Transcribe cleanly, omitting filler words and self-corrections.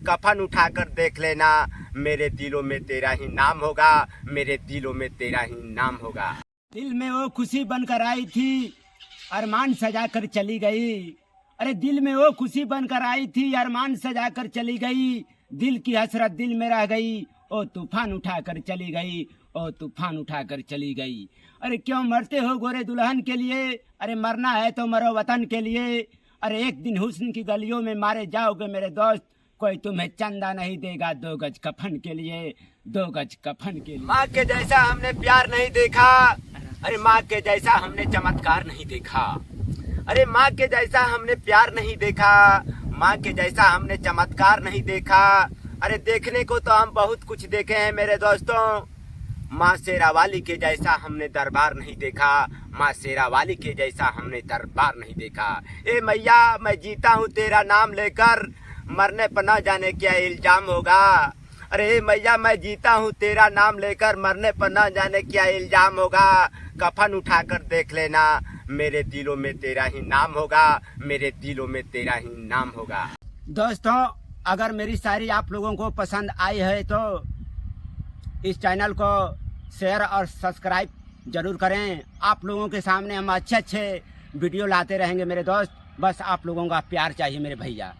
कफन उठाकर देख लेना, मेरे दिलों में तेरा ही नाम होगा, मेरे दिलों में तेरा ही नाम होगा। दिल में वो खुशी बनकर आई थी, अरमान सजा कर चली गई। अरे दिल में वो खुशी बनकर आई थी, अरमान सजा कर चली गई। दिल की हसरत दिल में रह गई, ओ तूफान उठा कर चली गई, ओ तूफान उठा कर चली गई। अरे क्यों मरते हो गोरे दुल्हन के लिए, अरे मरना है तो मरो वतन के लिए। अरे एक दिन हुस्न की गलियों में मारे जाओगे मेरे दोस्त, कोई तुम्हें चंदा नहीं देगा 2 गज कफन के लिए, 2 गज कफन के लिए। माँ के जैसा हमने प्यार नहीं देखा, अरे माँ के जैसा हमने चमत्कार नहीं देखा। अरे माँ के जैसा हमने प्यार नहीं देखा, माँ के जैसा हमने चमत्कार नहीं देखा। अरे देखने को तो हम बहुत कुछ देखे हैं मेरे दोस्तों, माँ शेरावाली के जैसा हमने दरबार नहीं देखा, माँ शेरावाली के जैसा हमने दरबार नहीं देखा। ए मैया मैं जीता हूँ तेरा नाम लेकर, मरने पर न जाने क्या इल्जाम होगा। अरे मैया मैं जीता हूँ तेरा नाम लेकर, मरने पर न जाने क्या इल्जाम होगा। कफन उठाकर देख लेना, मेरे दिलों में तेरा ही नाम होगा, मेरे दिलों में तेरा ही नाम होगा। दोस्तों अगर मेरी शायरी आप लोगों को पसंद आई है तो इस चैनल को शेयर और सब्सक्राइब जरूर करें। आप लोगों के सामने हम अच्छे वीडियो लाते रहेंगे मेरे दोस्त, बस आप लोगों का प्यार चाहिए मेरे भैया।